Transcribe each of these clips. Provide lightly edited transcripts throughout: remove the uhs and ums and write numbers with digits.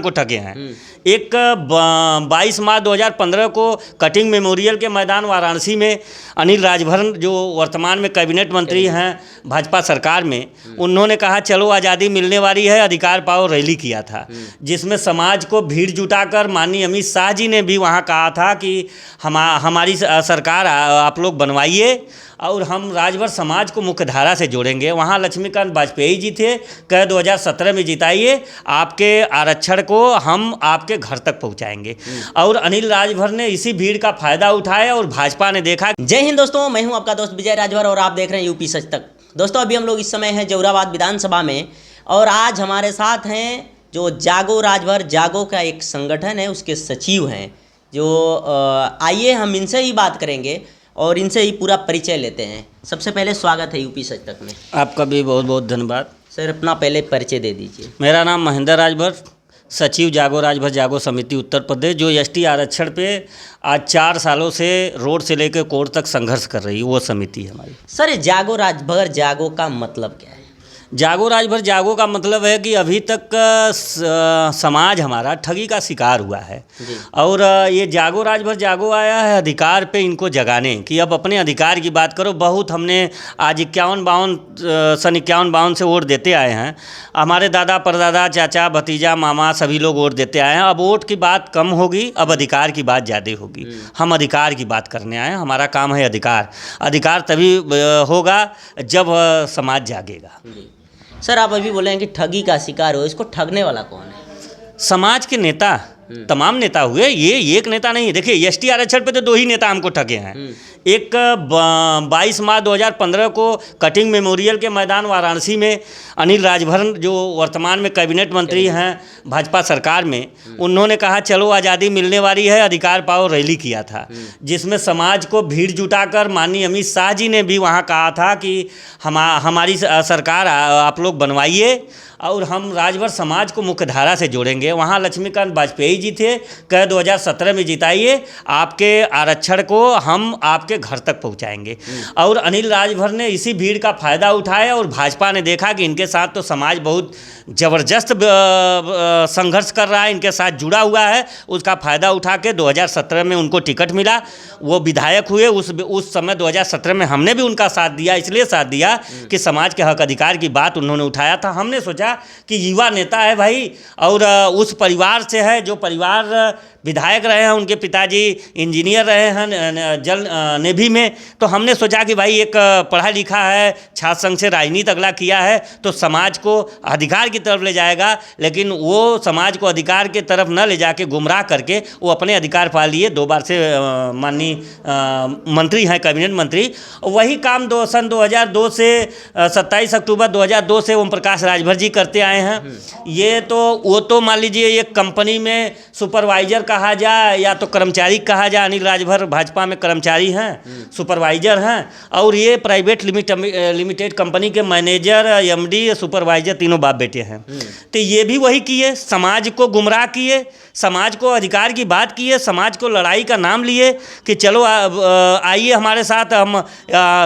को ठगे हैं। एक 22 मार्च 2015 को कटिंग मेमोरियल के मैदान वाराणसी में अनिल राजभर जो वर्तमान में कैबिनेट मंत्री हैं भाजपा सरकार में, उन्होंने कहा चलो आज़ादी मिलने वाली है, अधिकार पाओ रैली किया था, जिसमें समाज को भीड़ जुटाकर माननीय अमित शाह जी ने भी वहाँ कहा था कि हमारी सरकार आप लोग बनवाइए और हम राजभर समाज को मुख्यधारा से जोड़ेंगे। वहाँ लक्ष्मीकांत वाजपेयी जी थे, कह 2017 में जिताइए, आपके आरक्षण को हम आपके घर तक पहुँचाएंगे। और अनिल राजभर ने इसी भीड़ का फायदा उठाया और भाजपा ने देखा। जय हिंद दोस्तों, मैं हूं आपका दोस्त विजय राजभर और आप देख रहे हैं यूपी सच तक। दोस्तों अभी हम लोग इस समय हैं जौराबाद विधानसभा में और आज हमारे साथ हैं जो जागो राजभर जागो का एक संगठन है उसके सचिव हैं, जो आइए हम इनसे ही बात करेंगे और इनसे ही पूरा परिचय लेते हैं। सबसे पहले स्वागत है यूपी सच तक में। आपका भी बहुत बहुत धन्यवाद। सर अपना पहले परिचय दे दीजिए। मेरा नाम महेंद्र राजभर, सचिव जागो राजभर जागो समिति उत्तर प्रदेश, जो एसटी आरक्षण पे आज 4 सालों से रोड से लेकर कोर्ट तक संघर्ष कर रही है, वो समिति है हमारी। सर जागो राजभर जागो का मतलब क्या है? जागो राजभर जागो का मतलब है कि अभी तक समाज हमारा ठगी का शिकार हुआ है और ये जागो राजभर जागो आया है अधिकार पे इनको जगाने कि अब अपने अधिकार की बात करो। बहुत हमने आज 51-52 से वोट देते आए हैं, हमारे दादा परदादा चाचा भतीजा मामा सभी लोग वोट देते आए हैं। अब वोट की बात कम होगी, अब अधिकार की बात ज़्यादा होगी। हम अधिकार की बात करने आए हैं, हमारा काम है अधिकार। अधिकार तभी होगा जब समाज जागेगा। सर आप अभी बोले हैं कि ठगी का शिकार हो, इसको ठगने वाला कौन है? समाज के नेता, तमाम नेता हुए, ये एक नेता नहीं है। देखिए एसटी आरक्षण पे तो 2 ही नेता हमको ठगे हैं। एक 22 मार्च 2015 को कटिंग मेमोरियल के मैदान वाराणसी में अनिल राजभर जो वर्तमान में कैबिनेट मंत्री हैं भाजपा सरकार में, उन्होंने कहा चलो आज़ादी मिलने वाली है, अधिकार पाओ रैली किया था, जिसमें समाज को भीड़ जुटाकर माननीय अमित शाह जी ने भी वहाँ कहा था कि हमारी सरकार आप लोग बनवाइए और हम राजभर समाज को मुख्यधारा से जोड़ेंगे। वहाँ लक्ष्मीकांत वाजपेयी जी थे, कह 2017 में जिताइए, आपके आरक्षण को हम आपके घर तक पहुँचाएंगे। और अनिल राजभर ने इसी भीड़ का फायदा उठाया और भाजपा ने देखा कि इनके साथ तो समाज बहुत ज़बरदस्त संघर्ष कर रहा है, इनके साथ जुड़ा हुआ है। उसका फ़ायदा उठा के 2017 में उनको टिकट मिला, वो विधायक हुए। उस समय 2017 में हमने भी उनका साथ दिया, इसलिए साथ दिया कि समाज के हक अधिकार की बात उन्होंने उठाया था। हमने सोचा कि युवा नेता है भाई और उस परिवार से है जो परिवार विधायक रहे हैं, उनके पिताजी इंजीनियर रहे हैं जल नेवी में, तो हमने सोचा कि भाई एक पढ़ा लिखा है, छात्र संघ से राजनीति अगला किया है तो समाज को अधिकार की तरफ ले जाएगा। लेकिन वो समाज को अधिकार के तरफ न ले जाके गुमराह करके वो अपने अधिकार पा लिए। 2 बार से माननीय मंत्री हैं, कैबिनेट मंत्री। वही काम सन 2002 से 27 अक्टूबर 2002 से ओम प्रकाश राजभर जी करते आए हैं। ये तो वो तो मान लीजिए एक कंपनी में सुपरवाइजर कहा जाए या तो कर्मचारी कहा जाए। अनिल राजभर भाजपा में कर्मचारी हैं, सुपरवाइजर हैं, और ये प्राइवेट लिमिटेड कंपनी के मैनेजर, एमडी, सुपरवाइजर तीनों बाप बेटे हैं। तो ये भी वही किए, समाज को गुमराह किए, समाज को अधिकार की बात किए, समाज को लड़ाई का नाम लिए कि चलो आइए हमारे साथ, हम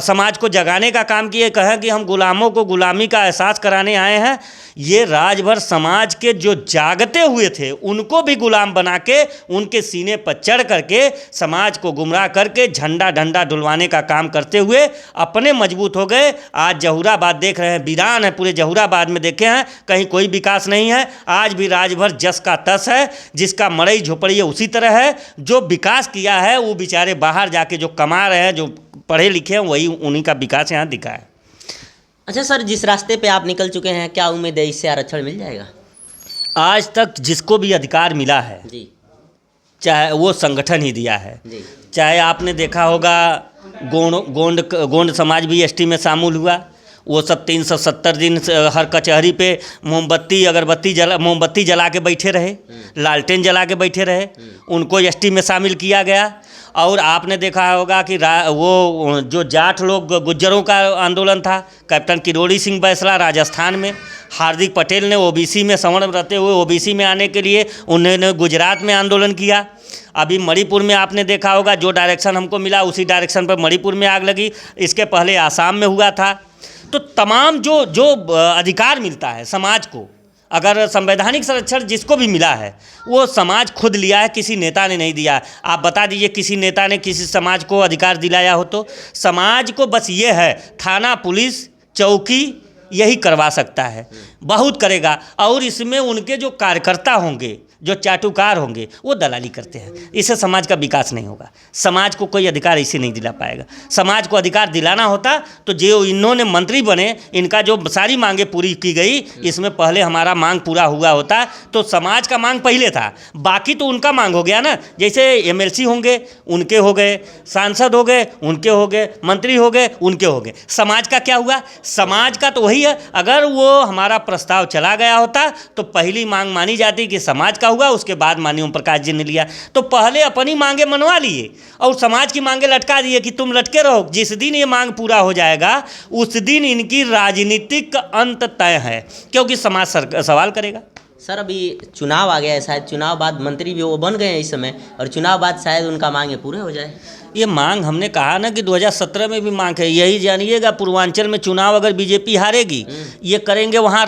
समाज को जगाने का काम किए। कहें कि हम गुलामों को गुलामी का एहसास कराने आए हैं। ये राजभर समाज के जो जागते हुए थे उनको भी गुलाम बना के उनके सीने पर चढ़ करके समाज को गुमराह करके झंडा डंडा डुलवाने का काम करते हुए अपने मजबूत हो गए। आज जहूराबाद देख रहे हैं, वीरान है, पूरे जहूराबाद में देखे हैं, कहीं कोई विकास नहीं है। आज भी राजभर जस का तस है, जिसका मड़ई झोपड़ी है उसी तरह है। जो विकास किया है वो बेचारे बाहर जाके जो कमा रहे हैं, जो पढ़े लिखे हैं, वही उन्हीं का विकास यहाँ दिखा है। अच्छा सर, जिस रास्ते पे आप निकल चुके हैं, क्या उम्मीद है इससे आरक्षण मिल जाएगा? आज तक जिसको भी अधिकार मिला है जी, चाहे वो संगठन ही दिया है जी। चाहे आपने देखा होगा गोंड समाज भी एसटी में शामिल हुआ। वो सब 370 दिन हर कचहरी पे मोमबत्ती जला के बैठे रहे, लालटेन जला के बैठे रहे, उनको एसटी में शामिल किया गया। और आपने देखा होगा कि वो जो जाट लोग गुज्जरों का आंदोलन था, कैप्टन किरोड़ी सिंह बैसला राजस्थान में, हार्दिक पटेल ने ओबीसी में सवर्ण रहते हुए ओबीसी में आने के लिए उन्होंने गुजरात में आंदोलन किया। अभी मणिपुर में आपने देखा होगा, जो डायरेक्शन हमको मिला उसी डायरेक्शन पर मणिपुर में आग लगी। इसके पहले आसाम में हुआ था। तो तमाम जो अधिकार मिलता है समाज को, अगर संवैधानिक संरक्षण जिसको भी मिला है वो समाज खुद लिया है, किसी नेता ने नहीं दिया। आप बता दीजिए किसी नेता ने किसी समाज को अधिकार दिलाया हो तो? समाज को बस ये है, थाना, पुलिस, चौकी यही करवा सकता है, बहुत करेगा। और इसमें उनके जो कार्यकर्ता होंगे, जो चाटुकार होंगे, वो दलाली करते हैं। इससे समाज का विकास नहीं होगा। समाज को कोई अधिकार इसे नहीं दिला पाएगा। समाज को अधिकार दिलाना होता तो जो इन्होंने मंत्री बने, इनका जो सारी मांगे पूरी की गई, इसमें पहले हमारा मांग पूरा हुआ होता तो समाज का मांग पहले था, बाकी तो उनका मांग हो गया ना। जैसे एमएलसी होंगे उनके हो गए, सांसद हो गए उनके हो गए, मंत्री हो गए उनके हो गए। समाज का क्या हुआ? समाज का तो वही है। अगर वो हमारा प्रस्ताव चला गया होता तो पहली मांग मानी जाती कि समाज का हुआ, उसके बाद माननीय ओम प्रकाश जी ने लिया। तो पहले अपनी मांगे मनवा लिए और समाज की मांगे लटका दिए कि तुम लटके रहो। जिस दिन ये मांग पूरा हो जाएगा उस दिन इनकी राजनीतिक अंत तय है, क्योंकि समाज सवाल करेगा। सर अभी चुनाव आ गया है, शायद चुनाव बाद मंत्री भी वो बन गए हैं इस समय, और चुनाव बाद शायद उनका मांगे पूरे हो जाए। ये मांग हमने कहा ना कि 2017 में भी मांग है। यही जानिएगा, पूर्वांचल में चुनाव अगर बीजेपी हारेगी, ये करेंगे वहाँ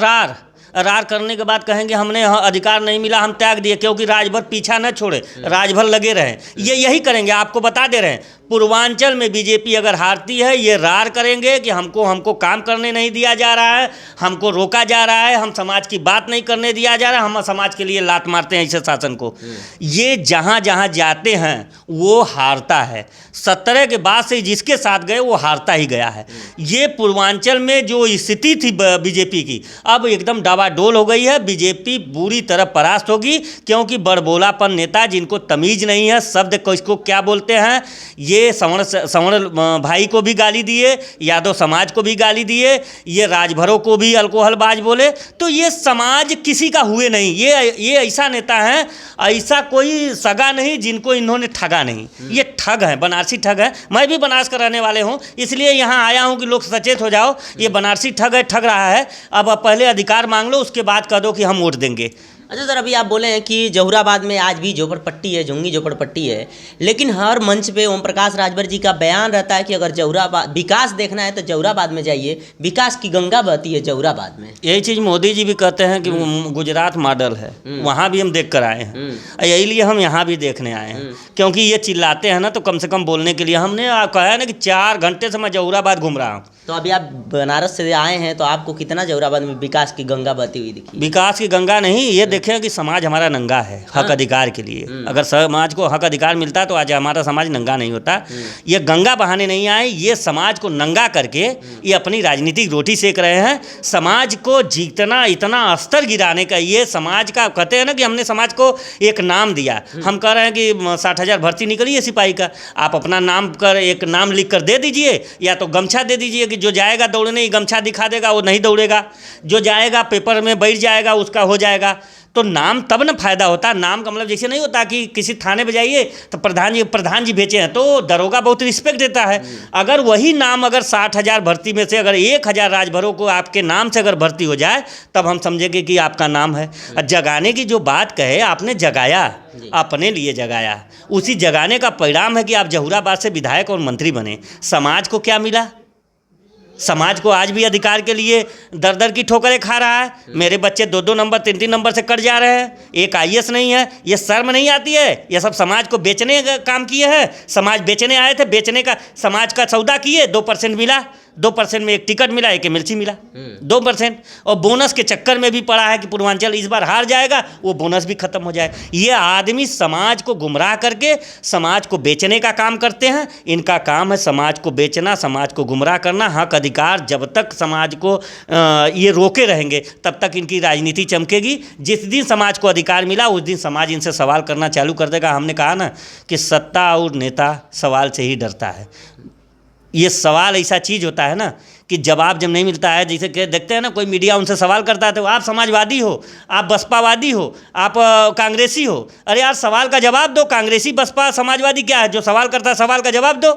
रार करने के बाद कहेंगे हमने अधिकार नहीं मिला, हम त्याग दिए, क्योंकि राजभर पीछा न छोड़े, राजभर लगे रहें। ये यही करेंगे, आपको बता दे रहे हैं। पूर्वांचल में बीजेपी अगर हारती है, ये रार करेंगे कि हमको काम करने नहीं दिया जा रहा है, हमको रोका जा रहा है, हम समाज की बात नहीं करने दिया जा रहा है, हम समाज के लिए लात मारते हैं ऐसे शासन को। ये जहाँ जहाँ जाते हैं वो हारता है। 17 के बाद से जिसके साथ गए वो हारता ही गया है। ये पूर्वांचल में जो स्थिति थी बीजेपी की, अब एकदम डावाडोल हो गई है। बीजेपी बुरी तरह परास्त होगी, क्योंकि बड़बोलापन नेता जिनको तमीज़ नहीं है, शब्द को इसको क्या बोलते हैं, ये सवर्ण भाई को भी गाली दिए, यादव समाज को भी गाली दिए, ये राजभरों को भी अल्कोहलबाज बोले। तो ये समाज किसी का हुए नहीं। ये ऐसा नेता है, ऐसा कोई सगा नहीं जिनको इन्होंने ठगा नहीं। ये ठग है, बनारसी ठग है। मैं भी बनारस का रहने वाले हूँ, इसलिए यहाँ आया हूँ कि लोग सचेत हो जाओ। ये बनारसी ठग है, ठग रहा है। अब पहले अधिकार मांग लो, उसके बाद कह दो कि हम वोट देंगे। अच्छा सर, अभी आप बोले हैं कि जहुराबाद में आज भी झोपड़पट्टी है, झुंगी झोपड़पट्टी है, लेकिन हर मंच पे ओम प्रकाश राजभर जी का बयान रहता है कि अगर जहुराबाद विकास देखना है तो जहुराबाद में जाइए, विकास की गंगा बहती है जहुराबाद में। यही चीज़ मोदी जी भी कहते हैं कि गुजरात मॉडल है, वहाँ भी हम देख कर आए हैं, यही लिए हम यहाँ भी देखने आए हैं। क्योंकि ये चिल्लाते हैं ना, तो कम से कम बोलने के लिए हमने कहा है ना कि 4 घंटे से मैं जहुराबाद घूम रहा हूँ। तो अभी आप बनारस से आए हैं, तो आपको कितना जहुराबाद में विकास की गंगा बहती हुई दिखी? विकास की गंगा नहीं, ये देखें कि समाज हमारा नंगा है हक अधिकार के लिए। अगर समाज को हक अधिकार मिलता तो आज हमारा समाज नंगा नहीं होता। ये गंगा बहाने नहीं आए, ये समाज को नंगा करके ये अपनी राजनीतिक रोटी सेक रहे हैं। समाज को जितना इतना स्तर गिराने का, ये समाज का कहते हैं ना कि हमने समाज को एक नाम दिया। हम कह रहे हैं कि 60,000 भर्ती निकली है सिपाही का, आप अपना नाम कर एक नाम लिख कर दे दीजिए, या तो गमछा दे दीजिए कि जो जाएगा दौड़ने ही गमछा दिखा देगा, वो नहीं दौड़ेगा। जो जाएगा पेपर में बैठ जाएगा, उसका हो जाएगा। तो नाम तब ना फायदा होता। नाम का मतलब जैसे नहीं होता कि किसी थाने पे जाइए तो प्रधान जी भेजे हैं तो दरोगा बहुत रिस्पेक्ट देता है। अगर वही नाम अगर 60,000 भर्ती में से अगर 1,000 राजभरों को आपके नाम से अगर भर्ती हो जाए, तब हम समझेंगे कि आपका नाम है। जगाने की जो बात कहे, आपने जगाया, अपने लिए जगाया, उसी जगाने का परिणाम है कि आप जहुराबाद से विधायक और मंत्री बने। समाज को क्या मिला? समाज को आज भी अधिकार के लिए दर दर की ठोकरें खा रहा है। मेरे बच्चे 2-2 नंबर 3-3 नंबर से कट जा रहे हैं, एक IAS नहीं है। ये शर्म नहीं आती है? ये सब समाज को बेचने का काम किए हैं। समाज बेचने आए थे, बेचने का समाज का सौदा किए। 2% मिला, 2% में एक टिकट मिला, एक MLC मिला, 2%। और बोनस के चक्कर में भी पड़ा है कि पूर्वांचल इस बार हार जाएगा, वो बोनस भी खत्म हो जाए। ये आदमी समाज को गुमराह करके समाज को बेचने का काम करते हैं। इनका काम है समाज को बेचना, समाज को गुमराह करना। हक अधिकार जब तक समाज को ये रोके रहेंगे तब तक इनकी राजनीति चमकेगी। जिस दिन समाज को अधिकार मिला उस दिन समाज इनसे सवाल करना चालू कर देगा। हमने कहा ना कि सत्ता और नेता सवाल से ही डरता है। ये सवाल ऐसा चीज़ होता है ना कि जवाब जब नहीं मिलता है, जैसे कि देखते हैं ना कोई मीडिया उनसे सवाल करता है तो आप समाजवादी हो, आप बसपावादी हो, आप कांग्रेसी हो। अरे यार सवाल का जवाब दो। कांग्रेसी, बसपा, समाजवादी क्या है? जो सवाल करता है सवाल का जवाब दो।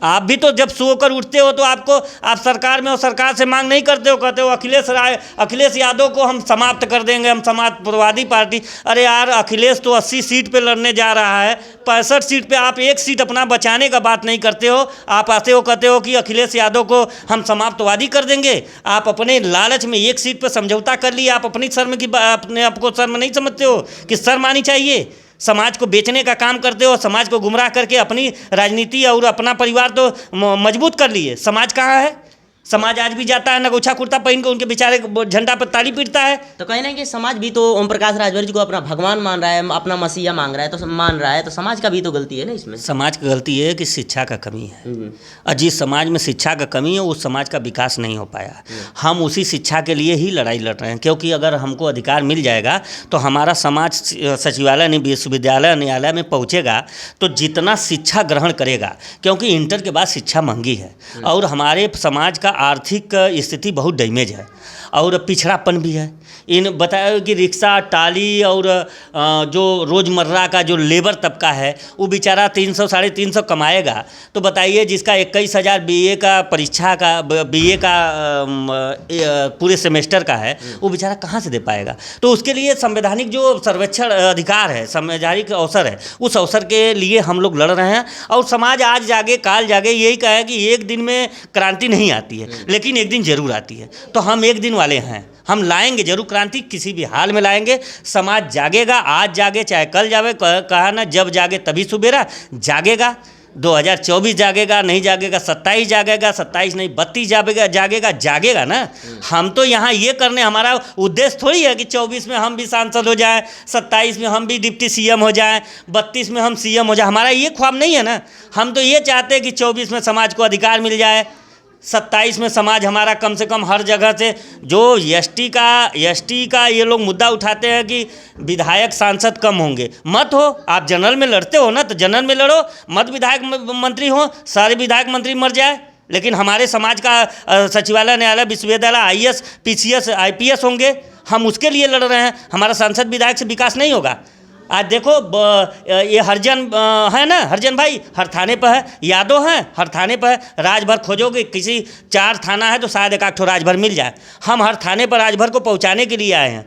आप भी तो जब सो होकर उठते हो तो आप सरकार में और सरकार से मांग नहीं करते हो, कहते हो अखिलेश यादव को हम समाप्त कर देंगे, हम समाजवादी पार्टी। अरे यार, अखिलेश तो 80 सीट पे लड़ने जा रहा है, 65 सीट पे आप एक सीट अपना बचाने का बात नहीं करते हो। आप आते हो कहते हो कि अखिलेश यादव को हम समाप्तवादी कर देंगे। आप अपने लालच में एक सीट पर समझौता कर लिए, आप अपनी शर्म की अपने आपको शर्म नहीं समझते हो कि शर्म आनी चाहिए। समाज को बेचने का काम करते हो, समाज को गुमराह करके अपनी राजनीति और अपना परिवार तो मजबूत कर लिए। समाज कहाँ है? समाज आज भी जाता है नगोछा कुर्ता पहन के उनके बेचारे झंडा पर ताली पीटता है। तो कहीं ना कि समाज भी तो ओम प्रकाश राजभर जी को अपना भगवान मान रहा है, अपना मसीहा मान रहा है, तो मान रहा है, तो समाज का भी तो गलती है ना इसमें। समाज की गलती है कि शिक्षा का कमी है, और जिस समाज में शिक्षा का कमी है उस समाज का विकास नहीं हो पाया। हम उसी शिक्षा के लिए ही लड़ाई लड़ रहे हैं, क्योंकि अगर हमको अधिकार मिल जाएगा तो हमारा समाज सचिवालय विश्वविद्यालय न्यायालय में पहुँचेगा तो जितना शिक्षा ग्रहण करेगा, क्योंकि इंटर के बाद शिक्षा महंगी है और हमारे समाज का आर्थिक स्थिति बहुत डैमेज है और पिछड़ापन भी है। इन बताया कि रिक्शा टाली और जो रोज़मर्रा का जो लेबर तबका है वो बेचारा 300 साढ़े 300 कमाएगा, तो बताइए जिसका 21,000 बीए का परीक्षा का बीए का पूरे सेमेस्टर का है, वो बेचारा कहाँ से दे पाएगा। तो उसके लिए संवैधानिक जो सर्वेक्षण अधिकार है, संवैधानिक अवसर है, उस अवसर के लिए हम लोग लड़ रहे हैं। और समाज आज जागे काल जागे, यही कहे कि एक दिन में क्रांति नहीं आती है, लेकिन एक दिन जरूर आती है। तो हम एक दिन वाले हैं, हम लाएंगे जरूर क्रांति, किसी भी हाल में लाएंगे। समाज जागेगा, आज जागे चाहे कल जागे, कहा ना जब जागे तभी सुबेरा, जागेगा। 2024 जागेगा, नहीं जागेगा 27 जागेगा, 27 नहीं 32 जागेगा ना। हम तो यहाँ ये करने, हमारा उद्देश्य थोड़ी है कि 24 में हम भी सांसद हो जाएं, 27 में हम भी डिप्टी सीएम हो जाएं, 32 में हम सीएम हो जाएं। हमारा ये ख्वाब नहीं है ना। हम तो ये चाहते हैं कि 24 में समाज को अधिकार मिल जाए, 27 में समाज हमारा कम से कम हर जगह से जो एसटी का ये लोग मुद्दा उठाते हैं कि विधायक सांसद कम होंगे। मत हो, आप जनरल में लड़ते हो ना, तो जनरल में लड़ो, मत विधायक मंत्री हो, सारे विधायक मंत्री मर जाए, लेकिन हमारे समाज का सचिवालय न्यायालय विश्वविद्यालय IAS PCS IPS होंगे। हम उसके लिए लड़ रहे हैं। हमारा सांसद विधायक से विकास नहीं होगा। आज देखो ये हरजन है ना, हरजन भाई हर थाने पर है, यादव हैं हर थाने पर है। राजभर खोजोगे, किसी 4 थाना है तो शायद एक आध ठो राजभर मिल जाए। हम हर थाने पर राजभर को पहुंचाने के लिए आए हैं।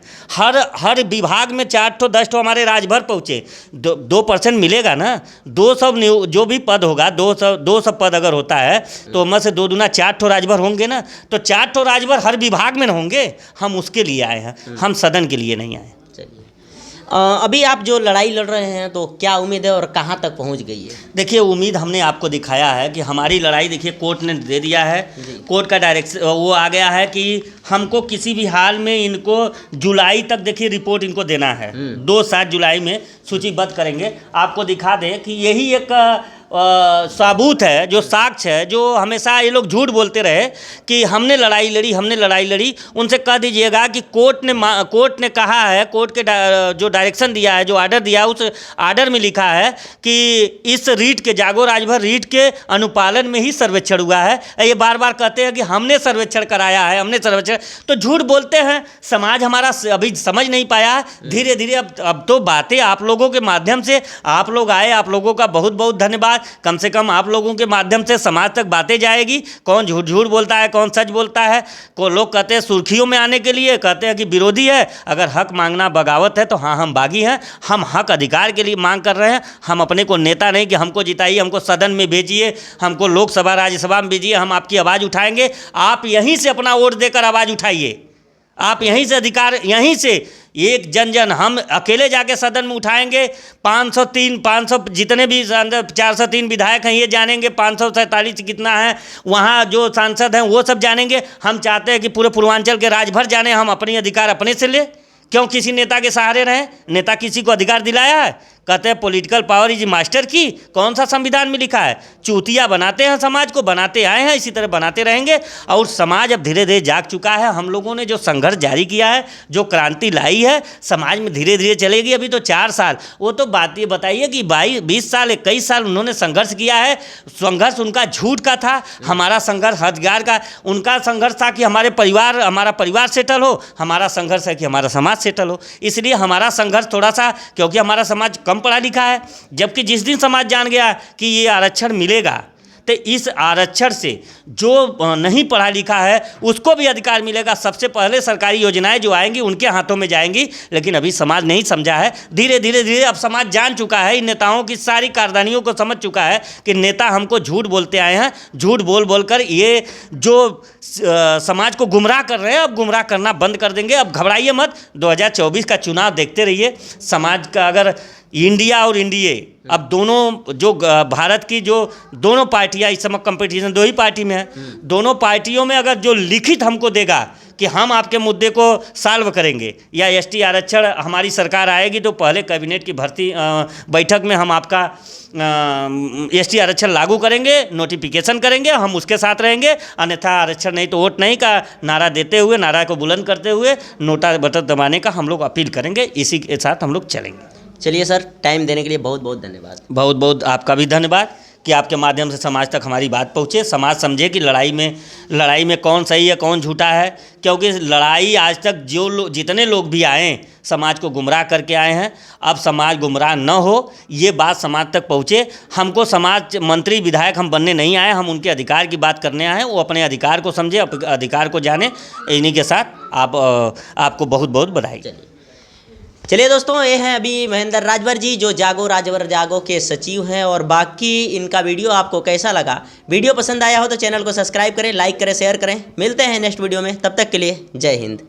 हर विभाग में 4 ठो 10 ठो हमारे राजभर पहुँचे। 2% मिलेगा ना, 200 जो भी पद होगा, 200 पद अगर होता है तो उनमें से 2 दूना 4 ठो राजभर होंगे ना, तो 4 ठो राजभर हर विभाग में होंगे। हम उसके लिए आए हैं, हम सदन के लिए नहीं आए। अभी आप जो लड़ाई लड़ रहे हैं तो क्या उम्मीद है और कहाँ तक पहुँच गई है? देखिए, उम्मीद हमने आपको दिखाया है कि हमारी लड़ाई, देखिए कोर्ट ने दे दिया है, कोर्ट का डायरेक्शन वो आ गया है कि हमको किसी भी हाल में इनको जुलाई तक, देखिए रिपोर्ट इनको देना है। 2-7 जुलाई में सूचीबद्ध करेंगे। आपको दिखा दें कि यही एक सबूत है, जो साक्ष्य है, जो हमेशा ये लोग झूठ बोलते रहे कि हमने लड़ाई लड़ी। उनसे कह दीजिएगा कि कोर्ट ने कहा है, कोर्ट के जो डायरेक्शन दिया है, जो ऑर्डर दिया है, उस ऑर्डर में लिखा है कि इस रीट के, जागो राजभर रीट के अनुपालन में ही सर्वेक्षण हुआ है। ये बार बार कहते हैं कि हमने सर्वेक्षण कराया है, हमने सर्वेक्षण, तो झूठ बोलते हैं। समाज हमारा अभी समझ नहीं पाया। धीरे धीरे अब तो बातें आप लोगों के माध्यम से, आप लोग आए, आप लोगों का बहुत बहुत धन्यवाद। कम से कम आप लोगों के माध्यम से समाज तक बातें जाएगी। कौन झूठ बोलता है, कौन सच बोलता है। को लोग कहते हैं सुर्खियों में आने के लिए, कहते हैं कि विरोधी है। अगर हक मांगना बगावत है तो हाँ, हम बागी हैं। हम हक अधिकार के लिए मांग कर रहे हैं। हम अपने को नेता नहीं कि हमको जिताइए, हमको सदन में भेजिए, हमको लोकसभा राज्यसभा में भेजिए, हम आपकी आवाज़ उठाएंगे। आप यहीं से अपना वोट देकर आवाज़ उठाइए। आप यहीं से अधिकार, यहीं से एक जन हम अकेले जाके सदन में उठाएंगे। 500 जितने भी 403 विधायक हैं ये जानेंगे, 547 कितना है वहाँ जो सांसद हैं वो सब जानेंगे। हम चाहते हैं कि पूरे पूर्वांचल के राजभर जाने, हम अपनी अधिकार अपने से ले। क्यों किसी नेता के सहारे रहें? नेता किसी को अधिकार दिलाया है? कहते हैं पॉलिटिकल पावर इज मास्टर की। कौन सा संविधान में लिखा है? चूतिया बनाते हैं समाज को, बनाते आए हैं, इसी तरह बनाते रहेंगे। और समाज अब धीरे धीरे जाग चुका है। हम लोगों ने जो संघर्ष जारी किया है, जो क्रांति लाई है, समाज में धीरे धीरे चलेगी। अभी तो 4 साल, वो तो बात ये बताइए कि 20 साल 21 साल उन्होंने संघर्ष किया है। संघर्ष उनका झूठ का था, हमारा संघर्ष हथियार का। उनका संघर्ष था कि हमारा परिवार सेटल हो, हमारा संघर्ष है कि हमारा समाज सेटल हो। इसलिए हमारा संघर्ष थोड़ा सा, क्योंकि हमारा समाज कम पढ़ा लिखा है, जबकि जिस दिन समाज जान गया कि ये आरक्षण मिलेगा, तो इस आरक्षण से जो नहीं पढ़ा लिखा है उसको भी अधिकार मिलेगा। सबसे पहले सरकारी योजनाएं जो आएंगी उनके हाथों में जाएंगी, लेकिन अभी समाज नहीं समझा है। धीरे धीरे अब समाज जान चुका है, इन नेताओं की सारी कारदानियों को समझ चुका है कि नेता हमको झूठ बोलते आए हैं, झूठ बोल कर ये जो समाज को गुमराह कर रहे हैं, अब गुमराह करना बंद कर देंगे। अब घबराइए मत, 2024 का चुनाव देखते रहिए। समाज का अगर इंडिया और एनडीए, अब दोनों जो भारत की जो दोनों पार्टियां इस समय कंपटीशन 2 ही पार्टी में है, दोनों पार्टियों में अगर जो लिखित हमको देगा कि हम आपके मुद्दे को सॉल्व करेंगे या एसटी आरक्षण हमारी सरकार आएगी तो पहले कैबिनेट की भर्ती बैठक में हम आपका एसटी आरक्षण लागू करेंगे, नोटिफिकेशन करेंगे, हम उसके साथ रहेंगे। अन्यथा आरक्षण नहीं तो वोट नहीं का नारा देते हुए, नारा को बुलंद करते हुए नोटा बटन दबाने का हम लोग अपील करेंगे। इसी के साथ हम लोग चलेंगे। चलिए सर, टाइम देने के लिए बहुत बहुत धन्यवाद। बहुत बहुत आपका भी धन्यवाद कि आपके माध्यम से समाज तक हमारी बात पहुँचे, समाज समझे कि लड़ाई में कौन सही है कौन झूठा है। क्योंकि लड़ाई आज तक जितने लोग भी आए समाज को गुमराह करके आए हैं, अब समाज गुमराह न हो, ये बात समाज तक पहुँचे। हमको समाज मंत्री विधायक हम बनने नहीं आए, हम उनके अधिकार की बात करने आए हैं। वो अपने अधिकार को समझे, अधिकार को जाने। इन्हीं के साथ आपको बहुत बहुत बधाई। चलिए दोस्तों, ये हैं अभी महेंद्र राजभर जी, जो जागो राजभर जागो के सचिव हैं। और बाकी इनका वीडियो आपको कैसा लगा? वीडियो पसंद आया हो तो चैनल को सब्सक्राइब करें, लाइक करें, शेयर करें। मिलते हैं नेक्स्ट वीडियो में, तब तक के लिए जय हिंद।